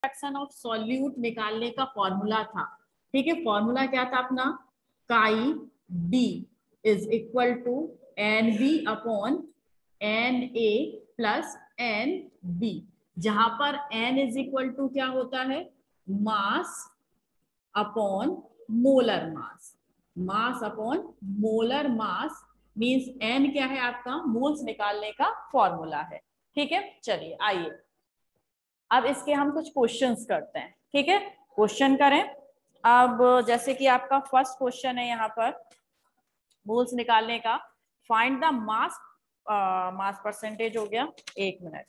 Fraction of solute निकालने का formula था। ठीक है, फॉर्मूला क्या था अपना, chi D is equal to n B upon n A plus n B, जहां पर एन इज इक्वल टू क्या होता है, mass upon molar mass, mass upon molar mass means n क्या है आपका, मोल्स निकालने का फॉर्मूला है। ठीक है, चलिए आइए अब इसके हम कुछ क्वेश्चंस करते हैं। ठीक है, क्वेश्चन करें। अब जैसे कि आपका फर्स्ट क्वेश्चन है यहाँ पर मोल्स निकालने का, find the mass, mass percentage हो गया, एक minute,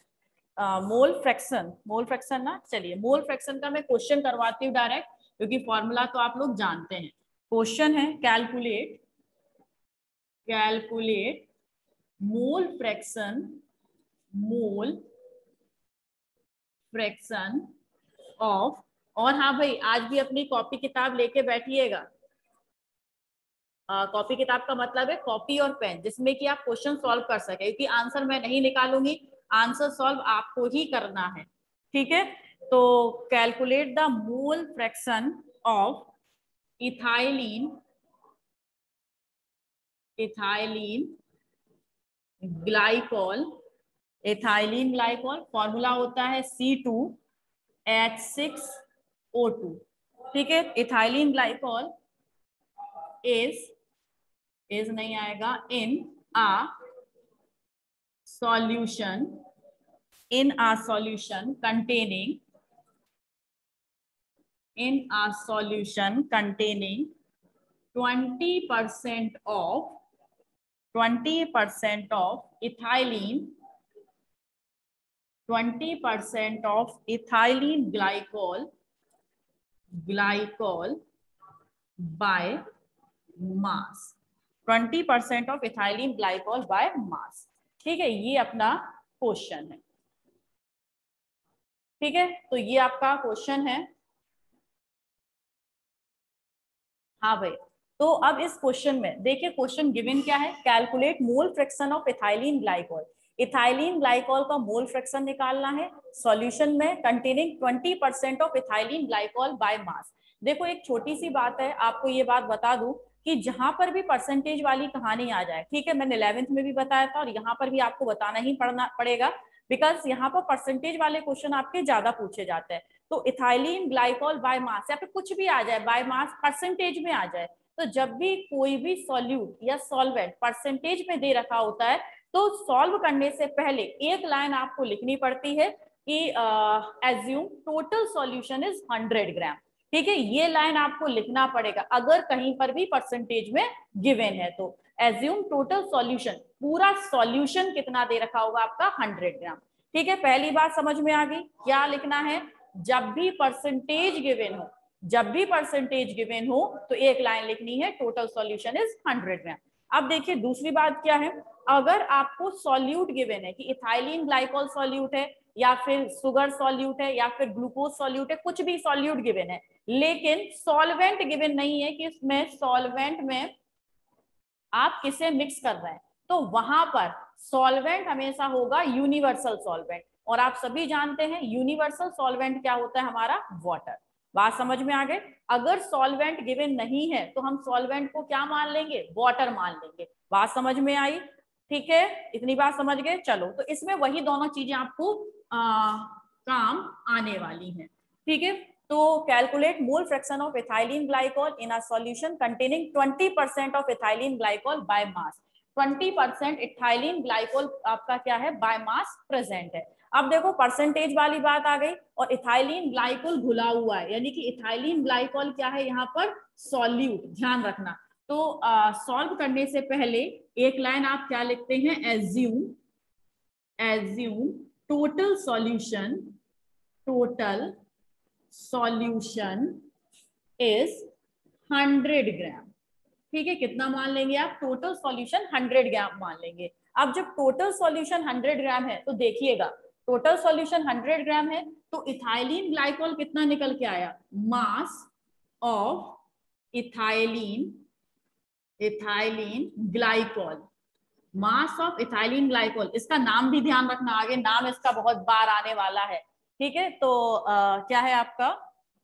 mole fraction, mole fraction ना, चलिए मोल फ्रैक्शन का मैं क्वेश्चन करवाती हूँ डायरेक्ट, क्योंकि फॉर्मूला तो आप लोग जानते हैं। क्वेश्चन है calculate, calculate mole fraction, mole fraction of, और हाँ भाई आज भी अपनी कॉपी किताब लेके बैठिएगा। कॉपी किताब का मतलब है कॉपी और पेन, जिसमें कि आप क्वेश्चन सॉल्व कर सके, क्योंकि आंसर मैं नहीं निकालूंगी, आंसर सॉल्व आपको ही करना है। ठीक है, तो calculate the mole fraction of ethylene, ethylene glycol, ethylene glycol formula होता है C2H6O2। ठीक है, इथाइलिन ग्लाइकॉल इज नहीं आएगा, इन आ solution, in a solution containing, in a solution containing 20% of, 20% of ethylene, 20% of ethylene glycol, glycol by mass, 20% of ethylene glycol by mass। ठीक है, ये अपना क्वेश्चन है। ठीक है, तो ये आपका क्वेश्चन है। हाँ भाई, तो अब इस क्वेश्चन में देखिए, क्वेश्चन गिवन क्या है, calculate mole fraction of ethylene glycol, ethylene glycol का मोल फ्रैक्शन निकालना है सॉल्यूशन में containing 20% of ethylene glycol by mass. देखो एक छोटी सी बात है, आपको ये बात बता दूं कि जहां पर भी परसेंटेज वाली कहानी आ जाए, ठीक है, मैंने 11th में भी बताया था और यहाँ पर भी आपको बताना ही पड़ेगा, बिकॉज यहाँ पर परसेंटेज वाले क्वेश्चन आपके ज्यादा पूछे जाते हैं। तो इथाइलिन ग्लाइकॉल बाय मास या फिर कुछ भी आ जाए, बाय मास परसेंटेज में आ जाए, तो जब भी कोई भी सॉल्यूट या सॉल्वेंट परसेंटेज में दे रखा होता है, तो सॉल्व करने से पहले एक लाइन आपको लिखनी पड़ती है कि एज्यूम टोटल सॉल्यूशन इज 100 ग्राम। ठीक है, ये लाइन आपको लिखना पड़ेगा अगर कहीं पर भी परसेंटेज में गिवन है तो। एज्यूम टोटल सॉल्यूशन, पूरा सॉल्यूशन कितना दे रखा होगा आपका, 100 ग्राम। ठीक है, पहली बात समझ में आ गई, क्या लिखना है, जब भी परसेंटेज गिवन हो, जब भी परसेंटेज गिवन हो तो एक लाइन लिखनी है टोटल सॉल्यूशन इज 100 ग्राम। अब देखिए दूसरी बात क्या है, अगर आपको सॉल्यूट गिवन है कि इथाइलिन ग्लाइकॉल सॉल्यूट है या फिर शुगर सॉल्यूट है या फिर ग्लूकोज सॉल्यूट है, कुछ भी सॉल्यूट गिवन है, लेकिन सॉल्वेंट गिवन नहीं है कि इसमें सॉल्वेंट में आप किसे मिक्स कर रहे हैं, तो वहां पर सॉल्वेंट हमेशा होगा यूनिवर्सल सॉल्वेंट, और आप सभी जानते हैं यूनिवर्सल सॉल्वेंट क्या होता है हमारा, वाटर। बात समझ में आ गई। अगर सॉल्वेंट गिवन नहीं है तो हम सॉल्वेंट को क्या मान लेंगे, वाटर मान लेंगे। बात समझ में आई, ठीक है, इतनी बात समझ गए। चलो, तो इसमें वही दोनों चीजें आपको काम आने वाली हैं। ठीक है, तो calculate mole fraction of ethylene glycol in a solution containing 20% of ethylene glycol by mass. 20% ethylene glycol आपका क्या है, बाय मास प्रेजेंट है। अब देखो परसेंटेज वाली बात आ गई, और इथाइलिन ग्लाइकॉल घुला हुआ है, यानी कि इथाइलिन ग्लाइकॉल क्या है यहाँ पर, सॉल्यूट, ध्यान रखना। तो सॉल्व करने से पहले एक लाइन आप क्या लिखते हैं, assume, assume total solution, total solution is 100 ग्राम। ठीक है, कितना मान लेंगे आप, टोटल सॉल्यूशन 100 ग्राम मान लेंगे। अब जब टोटल सॉल्यूशन 100 ग्राम है तो देखिएगा, टोटल सॉल्यूशन 100 ग्राम है तो इथाइलिन ग्लाइकॉल कितना निकल के आया, मास of ethylene, ethylene glycol, mass of ethylene glycol. इसका नाम भी ध्यान रखना, आगे नाम इसका बहुत बार आने वाला है। ठीक है, तो क्या है आपका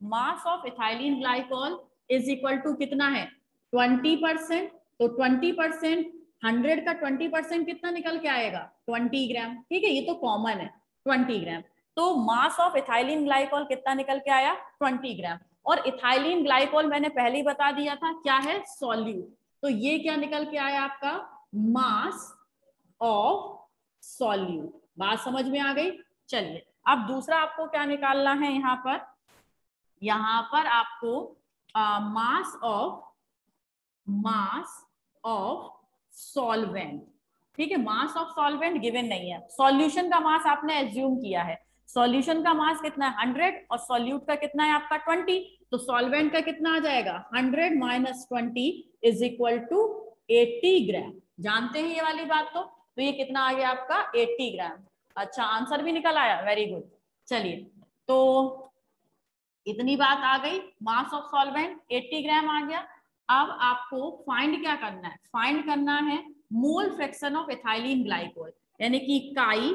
mass of ethylene glycol is equal to कितना है 20%। तो 20%, 100 का 20% कितना निकल के आएगा 20 ग्राम। ठीक है, ये तो कॉमन है 20 ग्राम। तो मास ऑफ इथाइलिन ग्लाइकॉल कितना निकल के आया 20 ग्राम। और इथाइलिन ग्लाइकॉल मैंने पहले ही बता दिया था क्या है सॉल्यूट। तो ये क्या निकल के आया आपका मास ऑफ सॉल्यूट। बात समझ में आ गई। चलिए अब दूसरा आपको क्या निकालना है यहाँ पर आपको मास ऑफ सॉल्वेंट। ठीक है, मास ऑफ सॉल्वेंट गिवन नहीं है, सॉल्यूशन का मास आपने एज्यूम किया है। सॉल्यूशन का मास कितना है 100 और सॉल्यूट का कितना है आपका 20। तो सॉल्वेंट का कितना आ जाएगा 100 माइनस 20 इज इक्वल टू 80 ग्राम। जानते हैं ये वाली बात। तो ये कितना आ गया आपका 80 ग्राम। अच्छा, आंसर भी निकल आया, वेरी गुड। चलिए, तो इतनी बात आ गई, मास ऑफ सॉल्वेंट 80 ग्राम आ गया। अब आपको फाइंड क्या करना है, फाइंड करना है mole fraction of ethylene glycol, यानी कि काई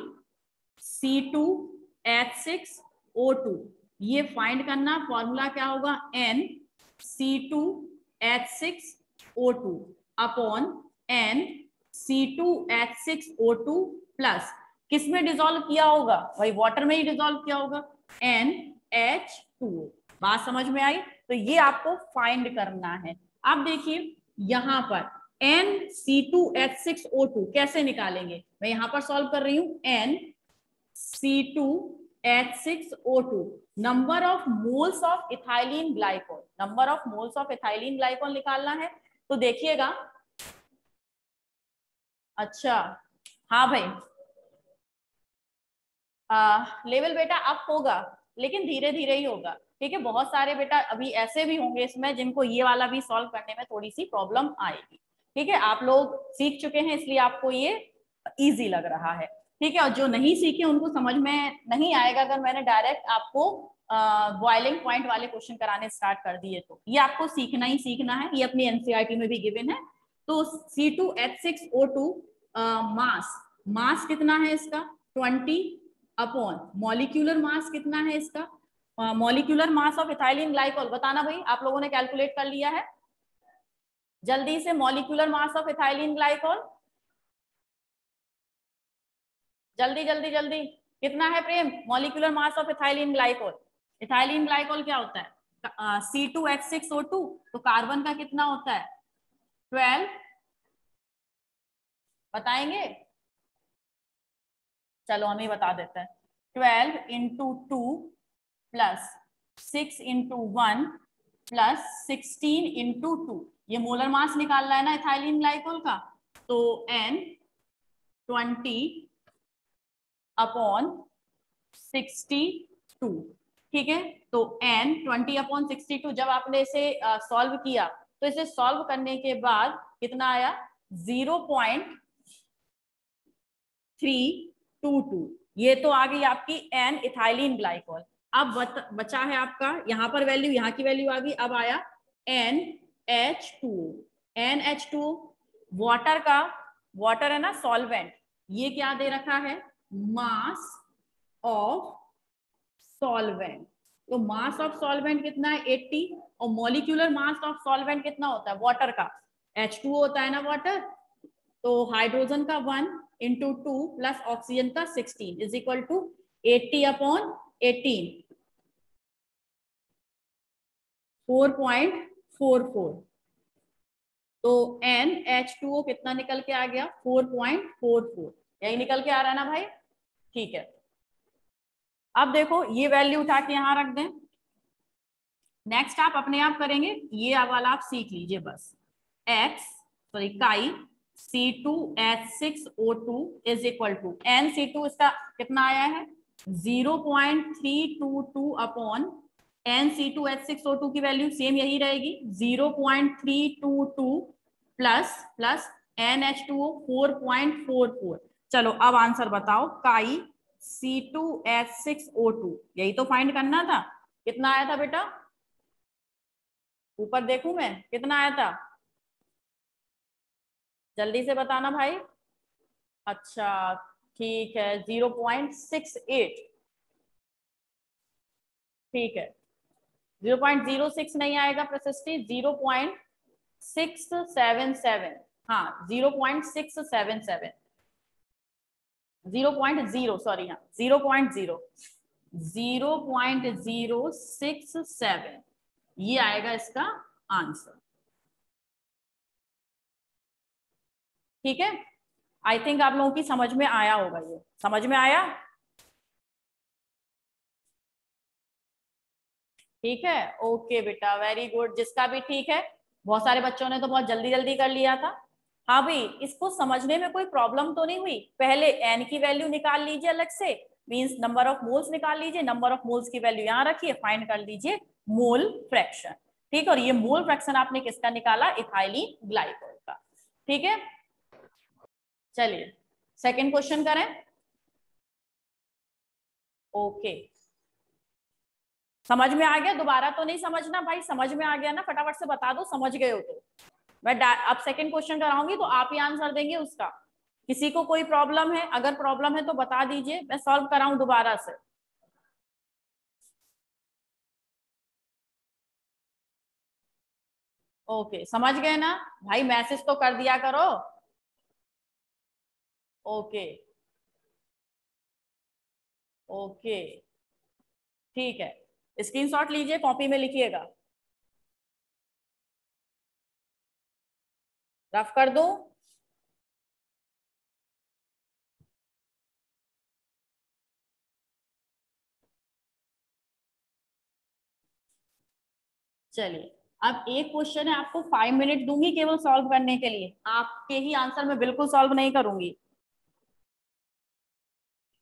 C2H6O2। ये फाइंड करना, फॉर्मूला क्या होगा NC2H6O2 अपॉन NC2H6O2 प्लस किसमें डिसॉल्व किया होगा, वही वाटर में ही डिसॉल्व किया होगा NH2O। बात समझ में आई। तो ये आपको फाइंड करना है। अब देखिए यहां पर NC2H6O2 कैसे निकालेंगे, मैं यहां पर सॉल्व कर रही हूं NC2H6O2 number of moles of ethylene glycol, number of moles of ethylene glycol निकालना है। तो देखिएगा, अच्छा हाँ भाई, लेवल बेटा अप होगा लेकिन धीरे धीरे ही होगा। ठीक है, बहुत सारे बेटा अभी ऐसे भी होंगे इसमें जिनको ये वाला भी सॉल्व करने में थोड़ी सी प्रॉब्लम आएगी। ठीक है, आप लोग सीख चुके हैं इसलिए आपको ये इजी लग रहा है। ठीक है, और जो नहीं सीखे उनको समझ में नहीं आएगा अगर मैंने डायरेक्ट आपको बॉइलिंग पॉइंट वाले क्वेश्चन कराने स्टार्ट कर दिए। तो ये आपको सीखना ही सीखना है, ये अपनी एनसीईआरटी में भी गिवन है। तो C2H6O2 मास कितना है इसका 20 अपॉन मॉलिक्यूलर मास कितना है इसका, molecular mass of ethylene glycol बताना भाई, आप लोगों ने कैलकुलेट कर लिया है जल्दी से। Molecular mass of ethylene glycol जल्दी जल्दी जल्दी, कितना है Prem molecular mass of ethylene glycol. Ethylene glycol क्या होता है C2H6O2, तो कार्बन का कितना होता है 12, बताएंगे, चलो हम ही बता देते हैं 12 into 2 plus 6 into 1 plus 16 into 2। ये मोलर मास निकालना है ना इथाइलिन ग्लाइकोल का। तो N20 अपॉन 62। ठीक है, तो N20 अपॉन 62 जब आपने इसे सॉल्व किया तो इसे सॉल्व करने के बाद कितना आया 0.322। ये तो आ गई आपकी N इथाइलिन ग्लाइकोल। अब बचा है आपका यहाँ पर वैल्यू, यहाँ की वैल्यू आ गई। अब आया NH2O। NH2O वाटर का, वाटर है ना सॉल्वेंट, ये क्या दे रखा है मास ऑफ सॉल्वेंट। तो मास ऑफ सॉल्वेंट कितना है 80 और मॉलिक्यूलर मास ऑफ सॉल्वेंट कितना होता है वाटर का H2O होता है ना वाटर। तो हाइड्रोजन का 1 इंटू 2 प्लस ऑक्सीजन का 16 इज इक्वल टू 80 अपॉन 18 4.44। तो NH2O कितना निकल के आ गया 4.44। यही निकल के आ रहा है ना भाई। ठीक है, अब देखो ये वैल्यू उठा के यहां रख दें। नेक्स्ट आप अपने आप करेंगे, ये वाला आप सीख लीजिए बस। काई C2H6O2 is equal to NC2 इसका कितना आया है 0.322 अपॉन NC2H6O2 की वैल्यू सेम यही रहेगी 0.322 प्लस प्लस NH2O 4.44। चलो अब आंसर बताओ, काई C2H6O2 यही तो फाइंड करना था। कितना आया था बेटा, ऊपर देखूं मैं कितना आया था, जल्दी से बताना भाई। अच्छा ठीक है 0.68। ठीक है, 0.06 नहीं आएगा प्रशस्ति, 0.677, हाँ 0.677, 0.0 सॉरी, हाँ 0.067, ये आएगा इसका आंसर। ठीक है, आई थिंक आप लोगों की समझ में आया होगा, ये समझ में आया? ठीक है, ओके बेटा, वेरी गुड। जिसका भी ठीक है, बहुत सारे बच्चों ने तो बहुत जल्दी जल्दी कर लिया था। हाँ भाई, इसको समझने में कोई प्रॉब्लम तो नहीं हुई? पहले एन की वैल्यू निकाल लीजिए अलग से, मींस नंबर ऑफ मोल्स निकाल लीजिए, नंबर ऑफ मोल्स की वैल्यू यहाँ रखिए, फाइंड कर लीजिए मोल फ्रैक्शन। ठीक है, और ये मोल फ्रैक्शन आपने किसका निकाला? इथाइलिन ग्लाइकोल का। ठीक है, चलिए सेकेंड क्वेश्चन करें। ओके, समझ में आ गया? दोबारा तो नहीं समझना भाई, समझ में आ गया ना? फटाफट से बता दो समझ गए हो तो। मैं अब सेकंड क्वेश्चन कराऊंगी तो आप ही आंसर देंगे उसका। किसी को कोई प्रॉब्लम है? अगर प्रॉब्लम है तो बता दीजिए, मैं सॉल्व कराऊं दोबारा से। ओके, समझ गए ना भाई? मैसेज तो कर दिया करो। ओके ओके, ठीक है, स्क्रीनशॉट लीजिए, कॉपी में लिखिएगा। रफ कर दूं? चलिए, अब एक क्वेश्चन है, आपको 5 मिनट दूंगी केवल सॉल्व करने के लिए, आपके ही आंसर में बिल्कुल सॉल्व नहीं करूंगी।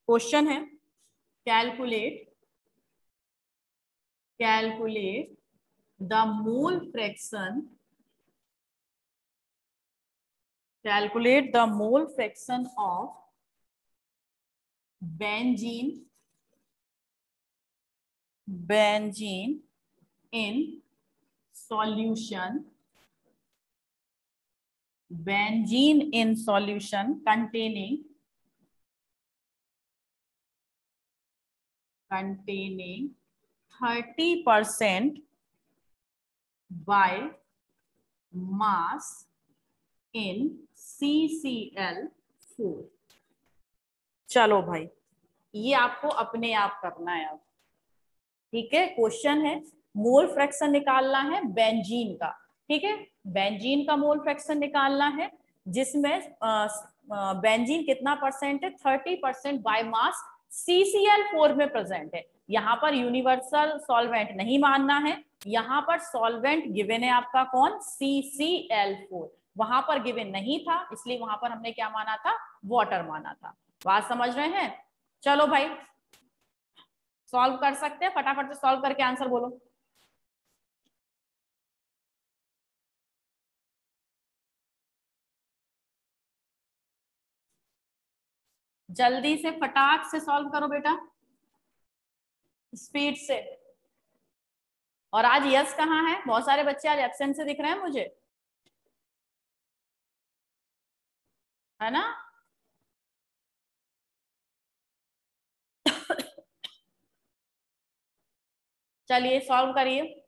क्वेश्चन है, calculate calculate the mole fraction calculate the mole fraction of benzene in solution containing 30% by mass in CCl4। चलो भाई, ये आपको अपने आप करना है अब। ठीक है, क्वेश्चन है मोल फ्रैक्शन निकालना है बेंजीन का। ठीक है, बेंजीन का मोल फ्रैक्शन निकालना है, जिसमें बेंजीन कितना परसेंट है? 30% बाय मास CCl4 में प्रेजेंट है। यहाँ पर यूनिवर्सल सॉल्वेंट नहीं मानना है, यहाँ पर सॉल्वेंट गिवन है आपका कौन? CCl4। वहां पर गिवन नहीं था, इसलिए वहां पर हमने क्या माना था? वाटर माना था। बात समझ रहे हैं? चलो भाई, सॉल्व कर सकते हैं, फटाफट से सॉल्व करके आंसर बोलो। जल्दी से फटाक से सॉल्व करो बेटा, स्पीड से। और आज यस कहाँ है? बहुत सारे बच्चे आज एब्सेंट से दिख रहे हैं मुझे, है ना? चलिए सॉल्व करिए,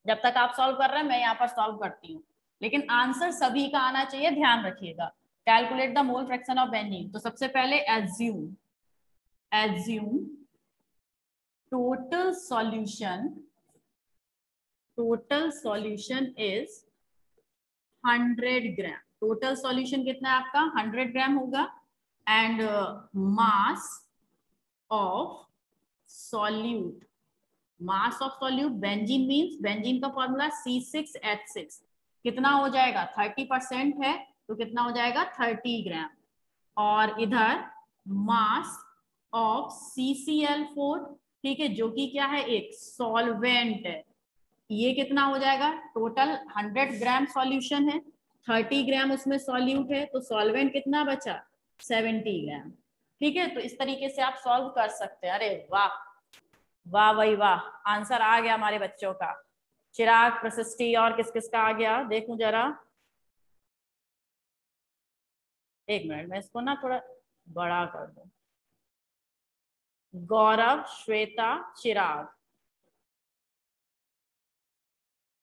जब तक आप सॉल्व कर रहे हैं मैं यहाँ पर सॉल्व करती हूँ, लेकिन आंसर सभी का आना चाहिए, ध्यान रखिएगा। Calculate the mole fraction of benzene, तो सबसे पहले assume assume total solution is 100 gram. Total solution कितना है आपका? 100 ग्राम होगा। And mass of solute benzene means, benzene का फॉर्मूला C6H6, कितना हो जाएगा? 30% है, तो कितना हो जाएगा? 30 ग्राम। और इधर मास ऑफ CCl4, ठीक है, जो कि क्या है? एक सॉल्वेंट है, ये कितना हो जाएगा? टोटल 100 ग्राम सॉल्यूशन है, 30 ग्राम उसमें सॉल्यूट है, तो सॉल्वेंट कितना बचा? 70 ग्राम। ठीक है, तो इस तरीके से आप सॉल्व कर सकते हैं। अरे वाह वाह भाई वाह, आंसर आ गया हमारे बच्चों का। चिराग, प्रशिष्टि, और किस किस का आ गया देखूं जरा। एक मिनट, मैं इसको ना थोड़ा बड़ा कर दूं। गौरव, श्वेता, चिराग,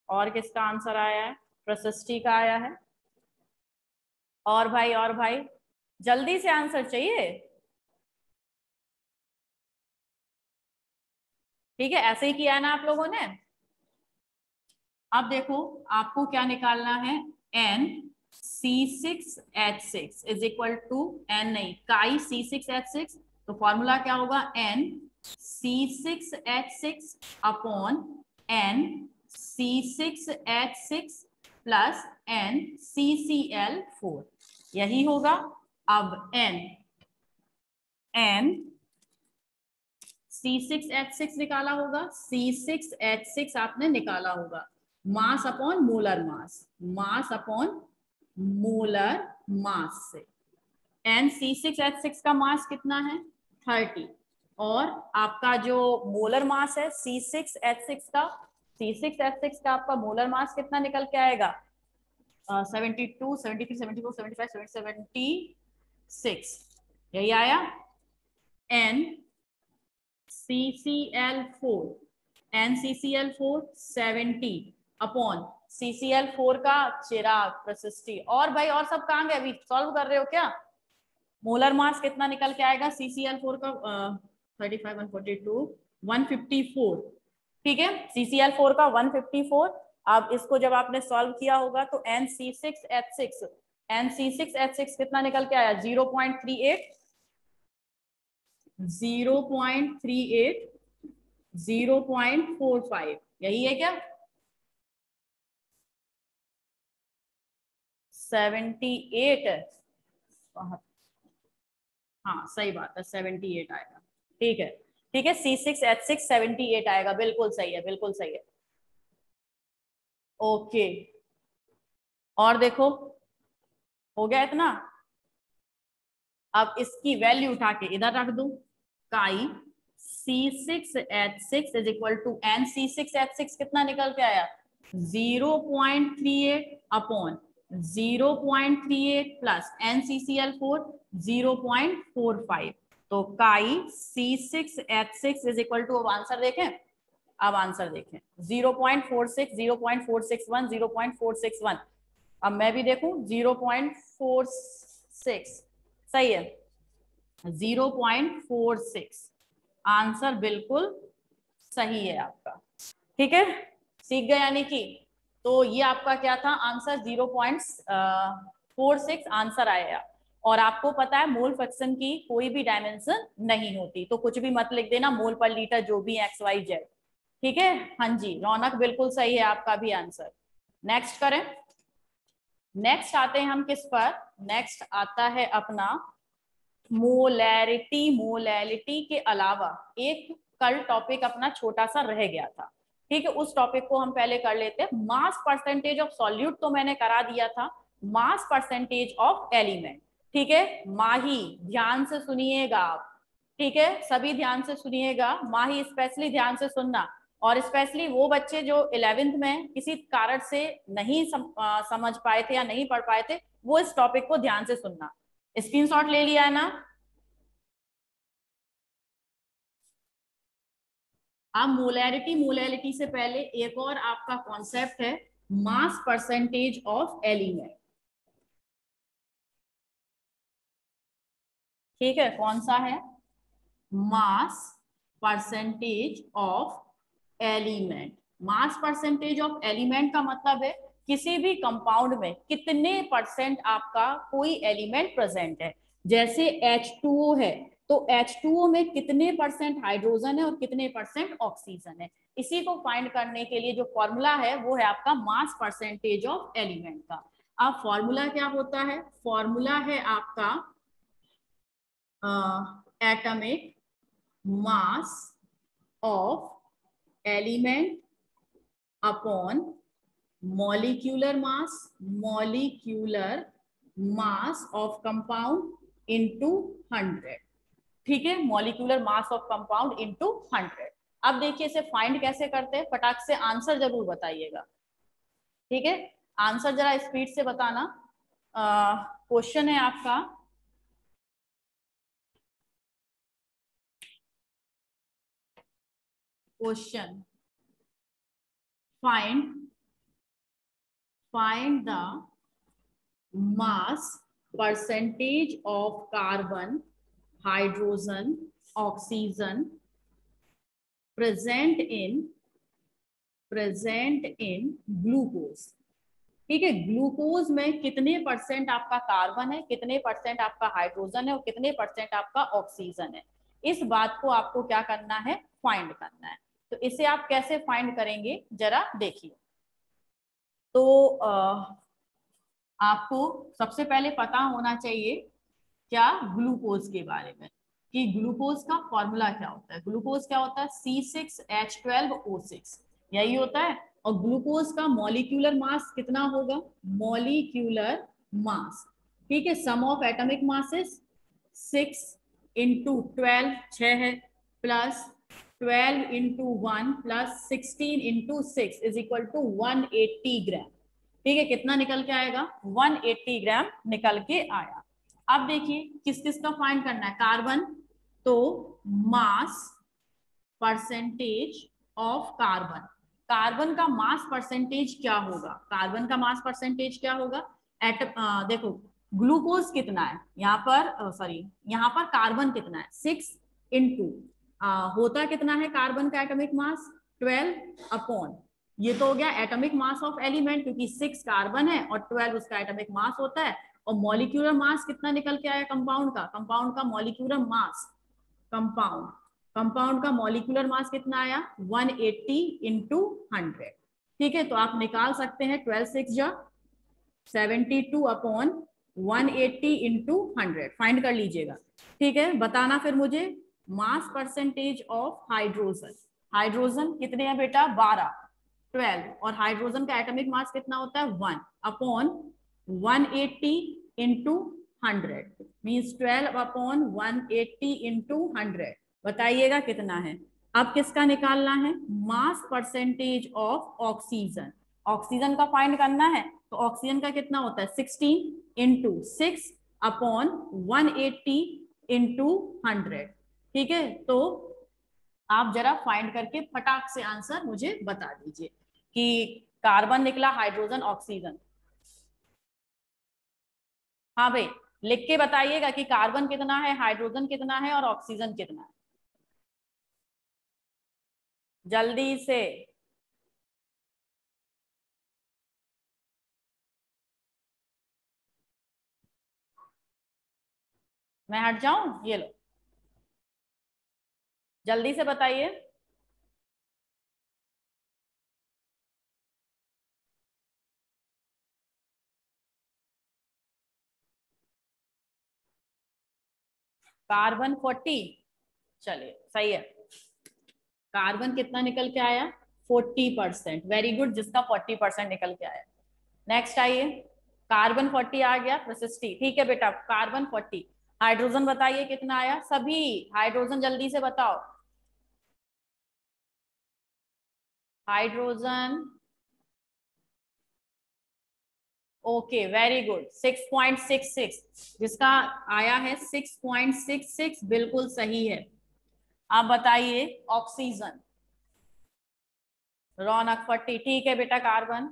और किसका आंसर आया है? प्रशस्ति का आया है। और भाई जल्दी से आंसर चाहिए। ठीक है, ऐसे ही किया है ना आप लोगों ने। अब देखो आपको क्या निकालना है, NC6H6 is equal to N नहीं काई C6H6। तो फॉर्मूला क्या होगा, NC6H6 upon NC6H6 plus NCCl4, यही होगा। अब N C6H6 निकाला होगा, C6H6 आपने निकाला होगा, मास upon molar mass, mass upon molar मास से। NC6H6 का मास कितना है? 30। और आपका जो मोलर मास है C6H6 का, C6H6 का आपका मोलर मास कितना निकल के आएगा? 72, 73, 74, 75, 76, यही आया। NCCl4 70 अपॉन CCl4 का चिराग प्रशस्ति। और भाई और सब कहाँ गए? अभी सॉल्व कर रहे हो क्या? मोलर मास कितना निकल के आएगा CCl4 का? 35, 142, 154। ठीक है, CCl4 का 154। अब इसको जब आपने सॉल्व किया होगा तो NC6H6 कितना निकल के आया? 0.38, 0.38, 0.45, यही है क्या? 78। हाँ सही बात है, 78 आएगा। ठीक है, ठीक है, C6H6 78 आएगा, बिल्कुल सही है, बिल्कुल सही है। ओके, और देखो हो गया इतना। अब इसकी वैल्यू उठा के इधर रख दूं, काई C6H6 is equal to NC6H6 कितना निकल के आया? 0.38 अपॉन 0.38 प्लस NCCl4 0.45। तो काई C6H6 इज इक्वल टू, अब आंसर देखें, अब आंसर देखें 0.46, 0.461, 0.461। अब मैं भी देखूं 0.46, सही है, 0.46 आंसर बिल्कुल सही है आपका। ठीक है, सीख गए यानी कि। तो ये आपका क्या था आंसर, 0.46 आंसर आया। और आपको पता है मोल फ्रैक्शन की कोई भी डायमेंशन नहीं होती, तो कुछ भी मत लिख देना, मोल पर लीटर जो भी XYZ। ठीक है, हाँ जी रौनक बिल्कुल सही है आपका भी आंसर। नेक्स्ट करें। नेक्स्ट आते हैं हम किस पर, नेक्स्ट आता है अपना मोलैरिटी। मोलैरिटी के अलावा एक कल टॉपिक अपना छोटा सा रह गया था। ठीक है, उस टॉपिक को हम पहले कर लेते हैं। मास परसेंटेज ऑफ सॉल्यूट तो मैंने करा दिया था, मास परसेंटेज ऑफ एलिमेंट। ठीक है, माही ध्यान से सुनिएगा आप। ठीक है, सभी ध्यान से सुनिएगा, माही स्पेशली ध्यान से सुनना। और स्पेशली वो बच्चे जो 11th में किसी कारण से नहीं समझ पाए थे या नहीं पढ़ पाए थे, वो इस टॉपिक को ध्यान से सुनना। स्क्रीनशॉट ले लिया है ना? अब मोलैरिटी, मोलैरिटी से पहले एक और आपका कॉन्सेप्ट है, मास परसेंटेज ऑफ एलिमेंट। ठीक है, कौन सा है? Mass percentage of element. Mass percentage of element का मतलब है किसी भी कंपाउंड में कितने परसेंट आपका कोई एलिमेंट प्रेजेंट है। जैसे H2O है, तो H2O में कितने परसेंट हाइड्रोजन है और कितने परसेंट ऑक्सीजन है। इसी को फाइंड करने के लिए जो फॉर्मूला है वो है आपका मास परसेंटेज ऑफ एलिमेंट का। अब फॉर्मूला क्या होता है? फॉर्मूला है आपका atomic mass of element upon molecular mass, molecular mass of compound into 100। ठीक है, molecular mass of compound into 100। अब देखिए इसे फाइंड कैसे करते हैं, फटाक से आंसर जरूर बताइएगा। ठीक है, आंसर जरा स्पीड से बताना। क्वेश्चन है आपका, question find find the mass percentage of carbon, hydrogen, oxygen present in glucose. ठीक है, ग्लूकोज में कितने परसेंट आपका कार्बन है, कितने परसेंट आपका हाइड्रोजन है और कितने परसेंट आपका ऑक्सीजन है, इस बात को आपको क्या करना है, फाइंड करना है। तो इसे आप कैसे फाइंड करेंगे जरा देखिए। तो आपको सबसे पहले पता होना चाहिए क्या, ग्लूकोज के बारे में, कि ग्लूकोज का फॉर्मूला क्या होता है। ग्लूकोज क्या होता है, C6H12O6, यही होता है। और ग्लूकोज का मॉलिक्यूलर मास कितना होगा, मॉलिक्यूलर मास, ठीक है, sum of atomic masses 6 into 12 6 है, plus 12 into 1 plus 16 into 6 is equal to 180 gram. ठीक है, कितना निकल के आएगा, 180 ग्राम निकल के आया। अब देखिए किस किस का फाइंड करना है, कार्बन, तो mass percentage of carbon, carbon का मास परसेंटेज क्या होगा, कार्बन का मास परसेंटेज क्या होगा, देखो ग्लूकोज कितना है यहाँ पर, सॉरी यहाँ पर कार्बन कितना है 6 इंटू होता कितना है कार्बन का एटॉमिक मास 12 अपॉन, ये तो हो गया एटॉमिक मास ऑफ एलिमेंट, क्योंकि 6 कार्बन है और 12 उसका एटॉमिक मास होता है। और मॉलिक्यूलर मास कितना निकल के आया कंपाउंड का, कंपाउंड का मॉलिक्यूलर मास, कंपाउंड का मॉलिक्यूलर मास कितना आया 180 इंटू 100। ठीक है, तो आप निकाल सकते हैं 12 6 जा 72 अपॉन 180 इंटू 100, फाइंड कर लीजिएगा। ठीक है, बताना फिर मुझे mass percentage of hydrogen, hydrogen कितने हैं बेटा 12 12, और हाइड्रोजन का एटॉमिक मास कितना होता है 1 upon 180 into 100, means 12 upon 180 into 100, बताइएगा कितना है। अब किसका निकालना है, mass percentage of oxygen, oxygen का फाइंड करना है। तो ऑक्सीजन का कितना होता है 16 इंटू 6 अपॉन 180 इंटू 100। ठीक है, तो आप जरा फाइंड करके फटाक से आंसर मुझे बता दीजिए कि कार्बन निकला, हाइड्रोजन, ऑक्सीजन। हाँ भाई, लिख के बताइएगा कि कार्बन कितना है, हाइड्रोजन कितना है और ऑक्सीजन कितना है, जल्दी से। मैं हट जाऊं, ये लो, जल्दी से बताइए। कार्बन 40, चलिए सही है, कार्बन कितना निकल के आया 40%, वेरी गुड, जिसका 40% निकल के आया। नेक्स्ट आइए, कार्बन 40 आ गया, प्रशिष्टि, ठीक है बेटा, कार्बन 40। हाइड्रोजन बताइए कितना आया, सभी हाइड्रोजन जल्दी से बताओ, हाइड्रोजन, ओके वेरी गुड 6.66, जिसका आया है 6.66, बिल्कुल सही है। आप बताइए ऑक्सीजन, रौनक 40, ठीक है बेटा, कार्बन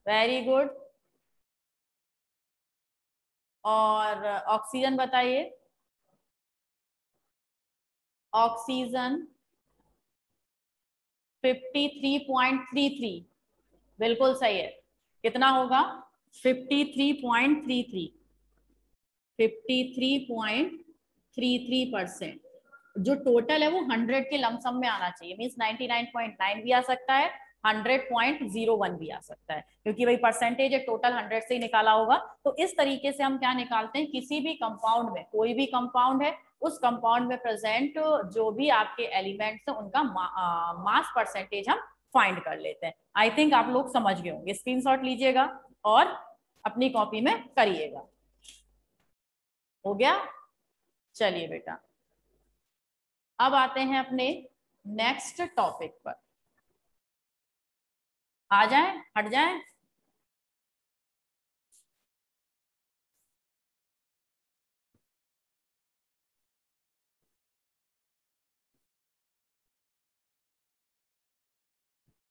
वेरी गुड, और ऑक्सीजन बताइए, ऑक्सीजन 53.33, बिल्कुल सही है, कितना होगा 53.33, 53.33%। जो टोटल है वो 100 के लमसम में आना चाहिए, मीन्स 99.9 भी आ सकता है, 100.01 भी आ सकता है, क्योंकि वही परसेंटेज है, टोटल 100 से ही निकाला होगा। तो इस तरीके से हम क्या निकालते हैं, किसी भी कंपाउंड में, कोई भी कंपाउंड है, उस कंपाउंड में प्रेजेंट जो भी आपके एलिमेंट्स हैं उनका मास परसेंटेज हम फाइंड कर लेते हैं। आई थिंक आप लोग समझ गए होंगे, स्क्रीनशॉट लीजिएगा और अपनी कॉपी में करिएगा। हो गया, चलिए बेटा, अब आते हैं अपने नेक्स्ट टॉपिक पर, आ जाएं, हट जाएं।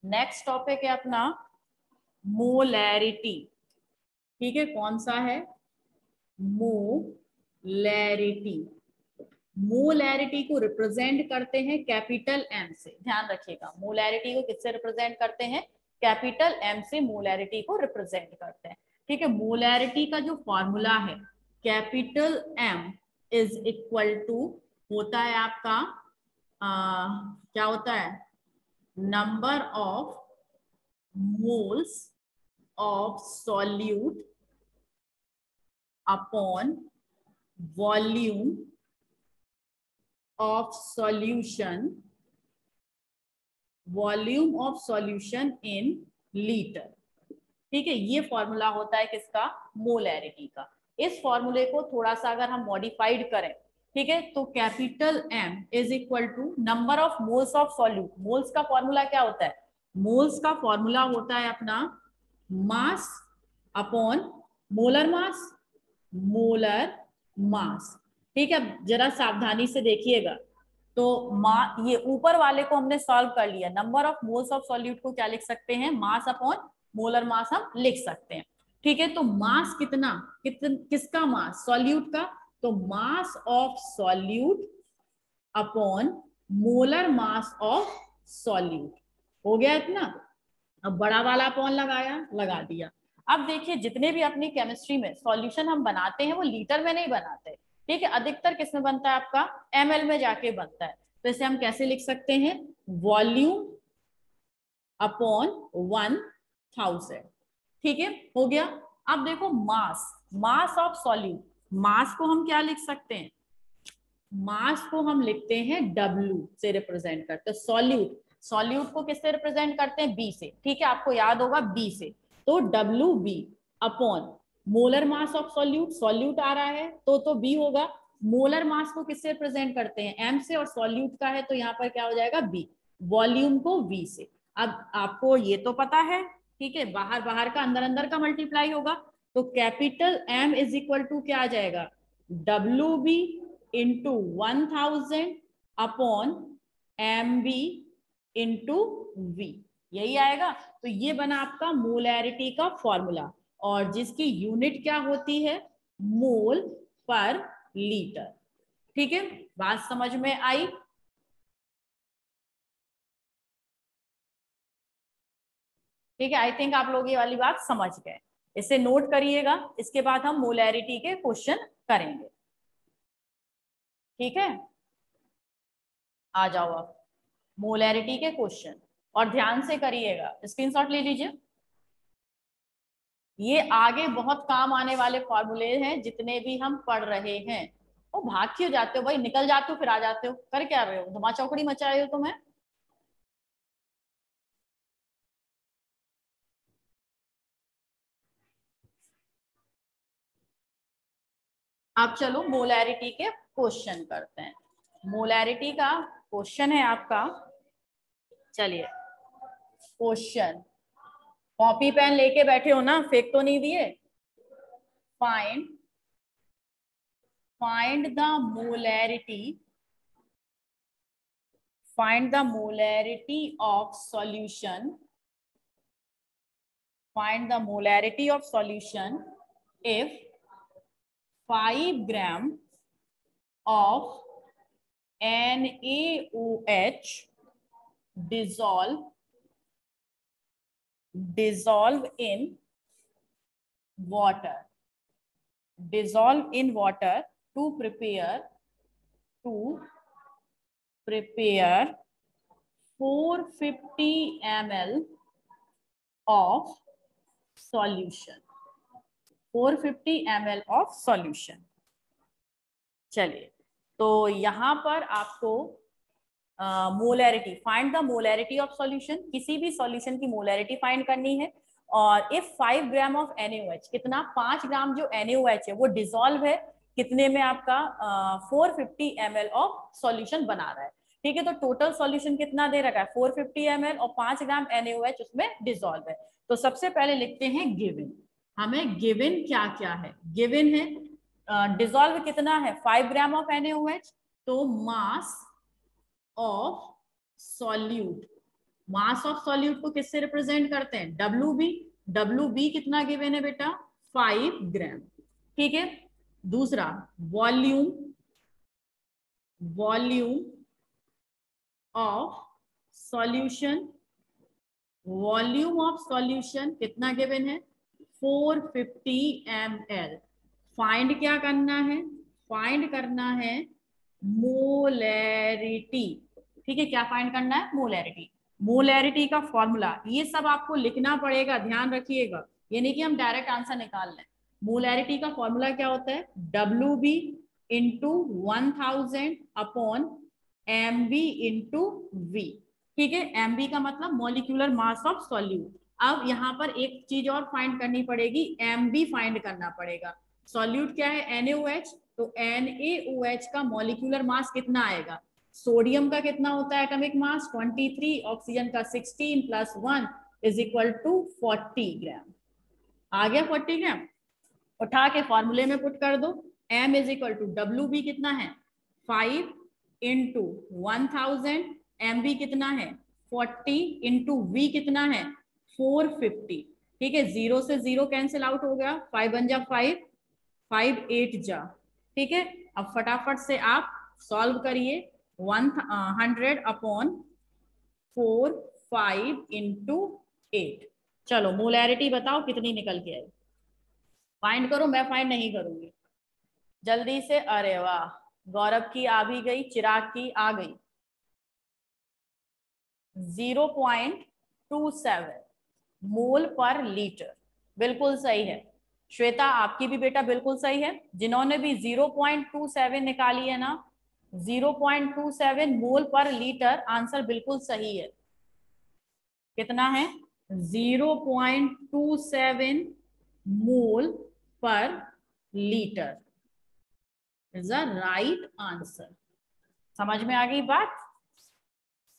नेक्स्ट टॉपिक है अपना मोलैरिटी, ठीक है, कौन सा है, मोलैरिटी। मोलैरिटी को रिप्रेजेंट करते हैं कैपिटल एम से, ध्यान रखिएगा, मोलैरिटी को किससे रिप्रेजेंट करते हैं, कैपिटल एम से मोलैरिटी को रिप्रेजेंट करते हैं, ठीक है। मोलैरिटी का जो फॉर्मूला है, capital M is equal to होता है आपका क्या होता है, number of moles of solute upon volume of solution, volume of solution in litre, ठीक है। ये फॉर्मूला होता है किसका, मोलैरिटी का। इस फॉर्मूले को थोड़ा सा अगर हम मॉडिफाइड करें, ठीक है, तो capital M is equal to number of moles of solute. Moles का फॉर्मूला क्या होता है, मोल्स का फॉर्मूला होता है अपना mass upon molar mass, molar mass, ठीक है। जरा सावधानी से देखिएगा, तो ये ऊपर वाले को हमने सॉल्व कर लिया, number of moles of solute को क्या लिख सकते हैं, मास अपॉन मोलर मास हम लिख सकते हैं, ठीक है। तो मास कितना, किसका मास, सॉल्यूट का, तो मास of solute upon molar mass of solute, हो गया इतना। अब बड़ा वाला अपॉन लगाया, लगा दिया। अब देखिए जितने भी अपनी केमिस्ट्री में सॉल्यूशन हम बनाते हैं वो लीटर में नहीं बनाते, ठीक है, अधिकतर किस में बनता है आपका, ml में जाके बनता है। तो इसे हम कैसे लिख सकते हैं, वॉल्यूम अपॉन 1000, ठीक है, हो गया। अब देखो मास, मास ऑफ सॉल्यूट, मास को हम क्या लिख सकते हैं, मास को हम लिखते हैं W से रिप्रेजेंट करते हैं, सॉल्यूट, सॉल्यूट को किससे रिप्रेजेंट करते हैं, B से, ठीक है, आपको याद होगा B से, तो WB upon molar mass of solute, solute आ रहा है तो B होगा। मोलर मास को किससे रिप्रेजेंट करते हैं, M से, और सॉल्यूट का है तो यहाँ पर क्या हो जाएगा, B, वॉल्यूम को V से। अब आपको ये तो पता है, ठीक है, बाहर बाहर का अंदर अंदर का मल्टीप्लाई होगा, तो capital M is equal to क्या आ जाएगा, WB into 1000 upon MB into V, यही आएगा। तो ये बना आपका मोलैरिटी का फॉर्मूला, और जिसकी यूनिट क्या होती है, मोल पर लीटर, ठीक है, बात समझ में आई। ठीक है, आई थिंक आप लोग ये वाली बात समझ गए, इसे नोट करिएगा, इसके बाद हम मोलैरिटी के क्वेश्चन करेंगे, ठीक है। आ जाओ आप मोलैरिटी के क्वेश्चन, और ध्यान से करिएगा, स्क्रीनशॉट ले लीजिए। ये आगे बहुत काम आने वाले फॉर्मूले हैं जितने भी हम पढ़ रहे हैं। वो भाग क्यों जाते हो भाई, निकल जाते हो फिर आ जाते हो, कर क्या रहे हो, धुमा चौकड़ी मचा रहे हो तुम्हें। अब चलो मोलैरिटी के क्वेश्चन करते हैं। मोलैरिटी का क्वेश्चन है आपका, चलिए क्वेश्चन, कॉपी पेन लेके बैठे हो ना, फेंक तो नहीं दिए। Find the molarity, find the molarity of solution, find the molarity of solution if 5 gram of NaOH dissolve in water, dissolve in water to prepare 450 ml of solution, 450 ml of solution। चलिए, तो यहाँ पर आपको molarity, find the molarity of solution, किसी भी solution की molarity find करनी है। और इफ 5 ग्राम ऑफ NaOH, कितना, 5 ग्राम जो NaOH है वो डिसॉल्व है कितने में, आपका 450 ml ऑफ सॉल्यूशन बना रहा है, ठीक है। तो टोटल सॉल्यूशन कितना दे रखा है, 450 ml, और 5 ग्राम NaOH उसमें डिसॉल्व है। तो सबसे पहले लिखते हैं गिवन, हमें गिवन क्या क्या है, गिवन है डिसॉल्व कितना है, 5 ग्राम ऑफ NaOH, तो मास of solute, mass of solute को किससे रिप्रेजेंट करते हैं, WB, डब्ल्यू बी कितना गिवन है बेटा 5 ग्राम। ठीक है, दूसरा volume, volume of solution, volume of solution कितना गिवन है 450 ml। फाइंड क्या करना है, फाइंड करना है मोलैरिटी। ठीक है, क्या फाइंड करना है मोलैरिटी। मोलैरिटी का फॉर्मूला ये सब आपको लिखना पड़ेगा, ध्यान रखिएगा, ये नहीं कि हम डायरेक्ट आंसर निकाल लें। मोलैरिटी का फॉर्मूला क्या होता है W B into 1000 upon M B into V. ठीक है, एम बी का मतलब मॉलिक्यूलर मास ऑफ सॉल्यूट। अब यहाँ पर एक चीज और फाइंड करनी पड़ेगी, एम बी फाइंड करना पड़ेगा। सॉल्यूट क्या है NaOH, तो NaOH का मॉलिक्यूलर मास कितना आएगा, सोडियम का कितना होता है एटॉमिक मास 23, ऑक्सीजन का 16 प्लस 1 इज इक्वल टू 40 ग्राम। आ गया 40 ग्राम, उठा के फॉर्मूले में पुट कर दो। m is equal to W B कितना है 5 इंटू 1000, एम बी कितना है 40 इंटू वी कितना है 450। ठीक है, 0 से 0 कैंसिल आउट हो गया, 5 बन जा 5, 5 8 जा। ठीक है, अब फटाफट से आप सॉल्व करिए 100 अपॉन 4 5 इंटू 8। चलो मोलैरिटी बताओ कितनी निकल के आई, फाइंड करो, मैं फाइंड नहीं करूंगी जल्दी से। अरे वाह, गौरव की आ भी गई, चिराग की आ गई। 0.27 मोल पर लीटर, बिल्कुल सही है। श्वेता आपकी भी बेटा बिल्कुल सही है, जिन्होंने भी 0.27 निकाली है ना, 0.27 मोल पर लीटर, आंसर बिल्कुल सही है। कितना है 0.27 मोल पर litre is the right answer. समझ में आ गई बात।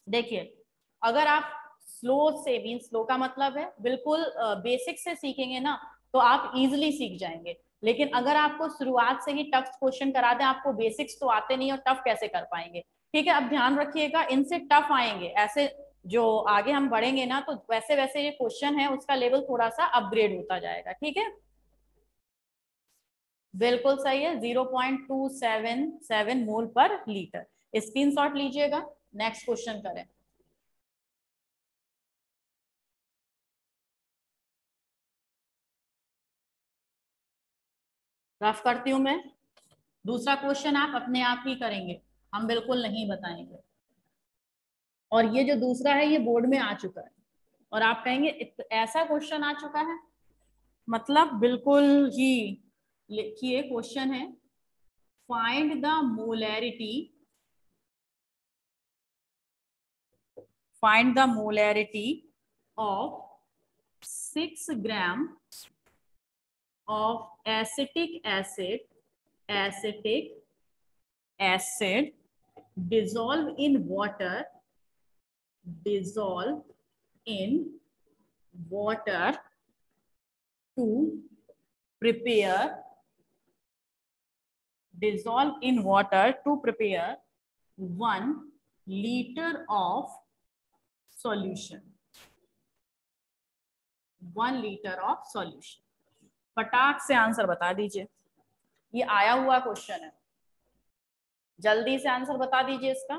देखिए, अगर आप स्लो से, मीन स्लो का मतलब है बिल्कुल बेसिक से सीखेंगे ना, तो आप इजीली सीख जाएंगे। लेकिन अगर आपको शुरुआत से ही टफ क्वेश्चन करा दें, आपको बेसिक्स तो आते नहीं और टफ कैसे कर पाएंगे। ठीक है, अब ध्यान रखिएगा, इनसे टफ आएंगे, ऐसे जो आगे हम बढ़ेंगे ना, तो वैसे वैसे ये क्वेश्चन है उसका लेवल थोड़ा सा अपग्रेड होता जाएगा। ठीक है, बिल्कुल सही है, 0.277 मोल पर लीटर। स्क्रीनशॉट लीजिएगा, नेक्स्ट क्वेश्चन करें। रफ करती हूं मैं, दूसरा क्वेश्चन आप अपने आप ही करेंगे, हम बिल्कुल नहीं बताएंगे। और ये जो दूसरा है ये बोर्ड में आ चुका है, और आप कहेंगे ऐसा क्वेश्चन आ चुका है, मतलब बिल्कुल ही। लिखिए, क्वेश्चन है find the molarity, find the molarity of 6 gram of acetic acid, acetic acid dissolve in water, dissolve in water to prepare, dissolve in water to prepare 1 liter of solution, 1 liter of solution। फटाक से answer बता दीजिए, ये आया हुआ question है, जल्दी से आंसर बता दीजिए इसका।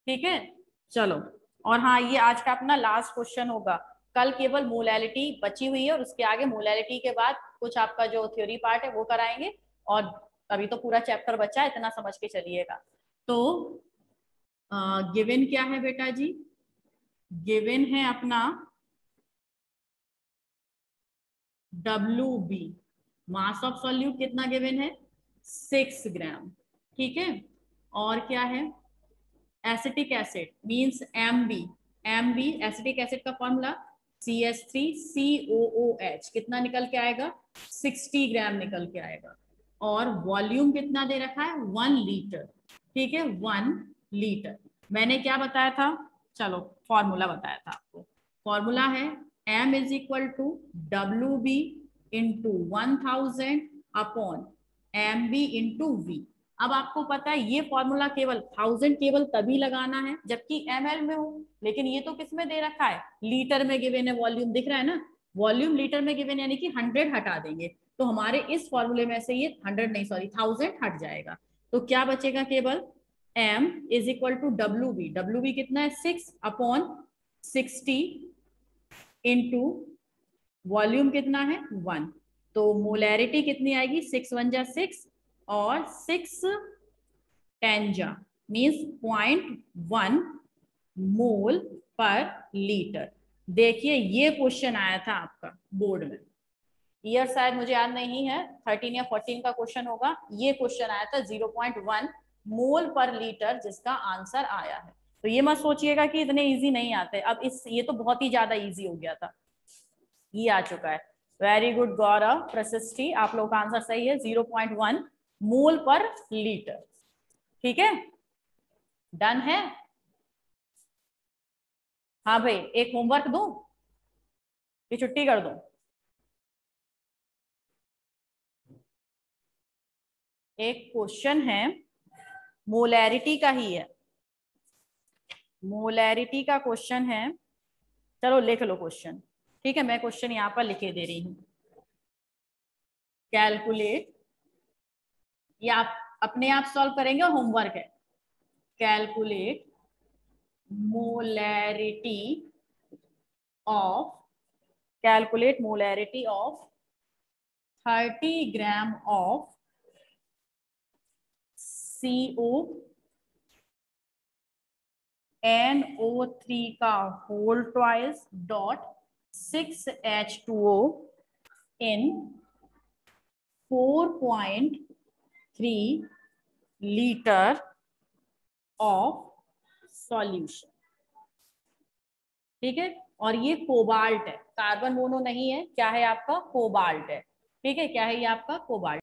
ठीक है, चलो। और हाँ, ये आज का अपना लास्ट क्वेश्चन होगा, कल केवल मोलैलिटी बची हुई है, और उसके आगे मोलैलिटी के बाद कुछ आपका जो थ्योरी पार्ट है वो कराएंगे, और अभी तो पूरा चैप्टर बचा है, इतना समझ के चलिएगा। तो गिवन क्या है बेटा जी, गिवन है अपना WB, मास ऑफ सॉल्यूट कितना गिवन है 6 ग्राम। ठीक है, और क्या है acetic acid means MB, MB acetic acid का फॉर्मूला CH3COOH, कितना निकल के आएगा 60 ग्राम निकल के आएगा। और वॉल्यूम कितना दे रखा है 1 लीटर। ठीक है, 1 लीटर। मैंने क्या बताया था, चलो फॉर्मूला बताया था आपको, फॉर्मूला है M is equal to WB into 1000 upon MB into V। अब आपको पता है ये फॉर्मूला केवल 1000 केवल तभी लगाना है जबकि ml में हो, लेकिन ये तो किस में दे रखा है, लीटर में गिवन है, वॉल्यूम दिख रहा है ना, वॉल्यूम लीटर में गिवन यानी कि 100 हटा देंगे तो हमारे इस फॉर्मूले में से ये 100 नहीं सॉरी 1000 हट जाएगा। तो क्या बचेगा, केवल m is equal to WB, WB कितना है 6/60 इंटू वॉल्यूम कितना है 1, तो मोलैरिटी कितनी आएगी 6 1 जा 6 और 6 10 जा मीन्स 0.1 मोल पर लीटर। देखिए ये क्वेश्चन आया था आपका बोर्ड में, ईयर शायद मुझे याद नहीं है 13 या 14 का क्वेश्चन होगा, ये क्वेश्चन आया था 0.1 मोल पर लीटर जिसका आंसर आया है। तो ये मत सोचिएगा कि इतने इजी नहीं आते, अब इस ये तो बहुत ही ज्यादा इजी हो गया था, ये आ चुका है। वेरी गुड गौरव प्रशिष्टि, आप लोग का आंसर सही है 0.1 मोल पर लीटर। ठीक है, डन है। हाँ भाई, एक होमवर्क दूं कि छुट्टी कर दूं? एक क्वेश्चन है, मोलैरिटी का ही है, मोलैरिटी का क्वेश्चन है, चलो लिख लो क्वेश्चन। ठीक है, मैं क्वेश्चन यहाँ पर लिखे दे रही हूँ। कैलकुलेट, ये आप अपने आप सॉल्व करेंगे और होमवर्क है। Calculate molarity of, calculate molarity of 30 gram of CO NO3 का whole twice dot 6H2O in 4.3 litre of solution. ठीक है, और ये कोबाल्ट है, कार्बन मोनो नहीं है, क्या है आपका कोबाल्ट है। ठीक है, क्या है ये आपका कोबाल्ट।